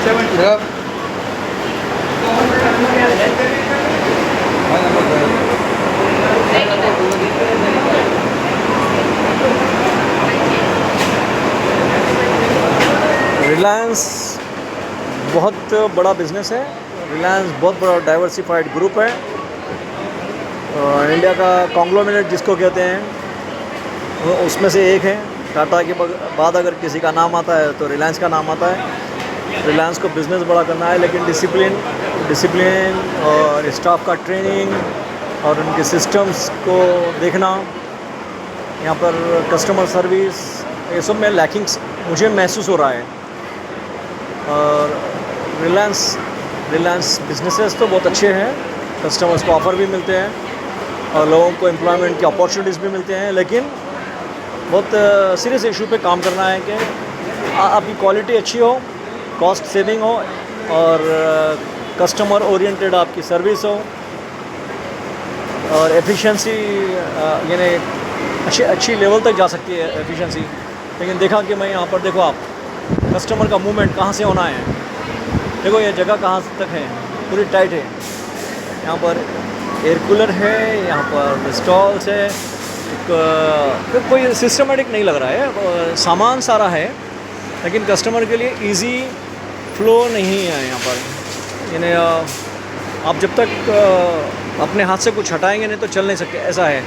Yep. Reliance बहुत बड़ा business है। रिलायंस बहुत बड़ा डाइवर्सिफाइड ग्रुप है। इंडिया का कॉन्ग्लोमरेट जिसको कहते हैं उसमें से एक है। टाटा के बाद अगर किसी का नाम आता है तो रिलायंस का नाम आता है। रिलायंस को बिज़नेस बड़ा करना है, लेकिन डिसिप्लिन और स्टाफ का ट्रेनिंग और उनके सिस्टम्स को देखना, यहाँ पर कस्टमर सर्विस, ये सब में लैकिंग्स मुझे महसूस हो रहा है। और रिलायंस बिजनेसेस तो बहुत अच्छे हैं, कस्टमर्स को ऑफ़र भी मिलते हैं और लोगों को एम्प्लॉयमेंट की अपॉर्चुनिटीज़ भी मिलते हैं, लेकिन बहुत सीरियस इशू पे काम करना है कि आपकी क्वालिटी अच्छी हो, कॉस्ट सेविंग हो और कस्टमर ओरिएंटेड आपकी सर्विस हो और एफिशिएंसी यानी अच्छी लेवल तक जा सकती है एफिशिएंसी। लेकिन देखा कि मैं यहाँ पर देखो आप कस्टमर का मूवमेंट कहाँ से होना है, देखो ये जगह कहाँ तक है, पूरी टाइट है। यहाँ पर एयर कूलर है, यहाँ पर स्टॉल्स है, कोई सिस्टमेटिक नहीं लग रहा है। सामान सारा है लेकिन कस्टमर के लिए इजी फ्लो नहीं है यहाँ पर। यानी आप जब तक अपने हाथ से कुछ हटाएंगे नहीं तो चल नहीं सकते, ऐसा है।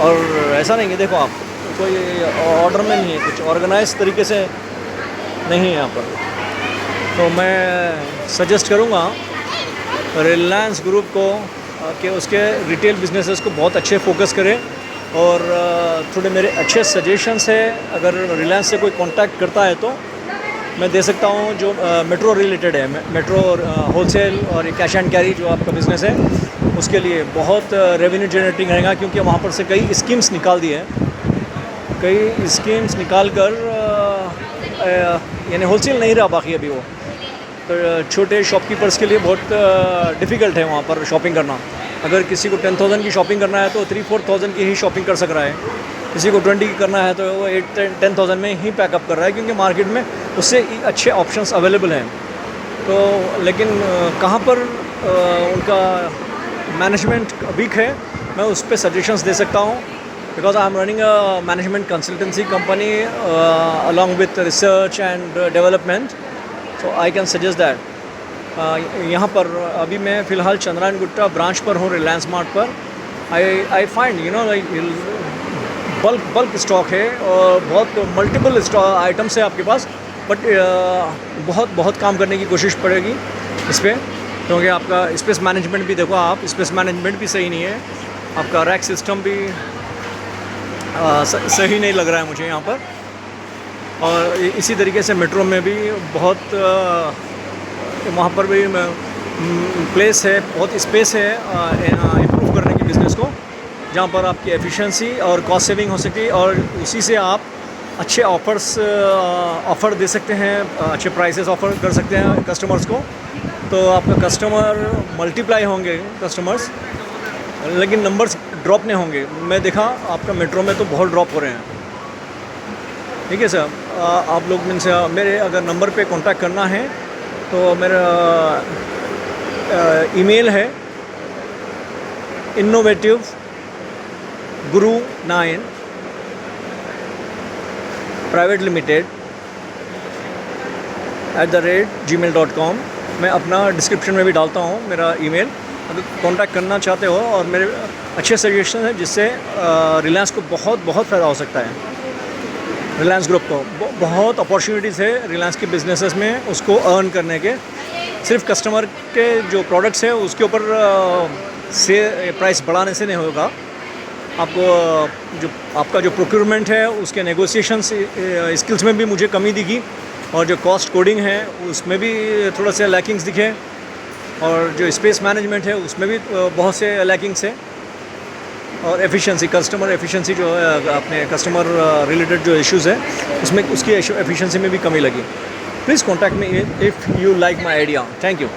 और ऐसा नहीं है, देखो आप कोई ऑर्डर में नहीं है, कुछ ऑर्गेनाइज तरीके से नहीं है यहाँ पर। तो मैं सजेस्ट करूँगा रिलायंस ग्रुप को कि उसके रिटेल बिजनेसेस को बहुत अच्छे फोकस करें। और थोड़े मेरे अच्छे सजेशंस है, अगर रिलायंस से कोई कांटेक्ट करता है तो मैं दे सकता हूँ जो मेट्रो रिलेटेड है, मेट्रो होलसेल और कैश एंड कैरी जो आपका बिज़नेस है उसके लिए बहुत रेवेन्यू जनरेटिंग रहेगा, क्योंकि वहाँ पर से कई स्कीम्स निकाल दी है, कई स्कीम्स निकाल कर यानी होलसेल नहीं रहा बाकी अभी वो, तो छोटे शॉपकीपर्स के लिए बहुत डिफ़िकल्ट है वहाँ पर शॉपिंग करना। अगर किसी को 10,000 की शॉपिंग करना है तो 3-4,000 की ही शॉपिंग कर सक रहा है, किसी को 20 की करना है तो वो 8-10,000 में ही पैकअप कर रहा है, क्योंकि मार्केट में उससे अच्छे ऑप्शंस अवेलेबल हैं। तो लेकिन कहाँ पर उनका मैनेजमेंट वीक है, मैं उस पर सजेशंस दे सकता हूँ, because I am running a management consultancy company along with research and development, so I can suggest that. यहाँ पर अभी मैं फ़िलहाल चंद्रायन गुट्टा ब्रांच पर हूँ, रिलायंस मार्ट पर। I find like bulk stock है और बहुत मल्टीपल स्टॉक आइटम्स है आपके पास, बट बहुत काम करने की कोशिश पड़ेगी इस पर, क्योंकि आपका स्पेस मैनेजमेंट भी देखो आप, स्पेस मैनेजमेंट भी सही नहीं है, आपका रैक सिस्टम भी सही नहीं लग रहा है मुझे यहाँ पर। और इसी तरीके से मेट्रो में भी बहुत वहाँ पर भी प्लेस है, बहुत स्पेस है इम्प्रूव करने की बिज़नेस को, जहाँ पर आपकी एफिशिएंसी और कॉस्ट सेविंग हो सके और उसी से आप अच्छे ऑफ़र दे सकते हैं, अच्छे प्राइसेस ऑफ़र कर सकते हैं कस्टमर्स को। तो आपका कस्टमर मल्टीप्लाई होंगे कस्टमर्स, लेकिन नंबर्स ड्रॉप नहीं होंगे। मैं देखा आपका मेट्रो में तो बहुत ड्रॉप हो रहे हैं। ठीक है सर, आप लोग मुझसे मेरे अगर नंबर पे कांटेक्ट करना है तो मेरा ईमेल है innovativeguru9 प्राइवेट लिमिटेड @gmail.com। मैं अपना डिस्क्रिप्शन में भी डालता हूँ मेरा ईमेल, अगर कांटेक्ट करना चाहते हो। और मेरे अच्छे सजेशन हैं जिससे रिलायंस को बहुत फ़ायदा हो सकता है। रिलायंस ग्रुप को बहुत अपॉर्चुनिटीज़ है रिलायंस के बिजनेसेस में, उसको अर्न करने के। सिर्फ कस्टमर के जो प्रोडक्ट्स हैं उसके ऊपर से प्राइस बढ़ाने से नहीं होगा। आपको जो आपका जो प्रोक्योरमेंट है उसके नेगोशिएशन स्किल्स में भी मुझे कमी दिखी, और जो कॉस्ट कोडिंग है उसमें भी थोड़ा सा लैकिंग्स दिखे, और जो स्पेस मैनेजमेंट है उसमें भी बहुत से लैकिंग्स है। और एफिशिएंसी, कस्टमर एफिशिएंसी जो है, अपने कस्टमर रिलेटेड जो इश्यूज़ है उसमें उसकी एफिशिएंसी में भी कमी लगी। Please contact me if you like my idea. Thank you.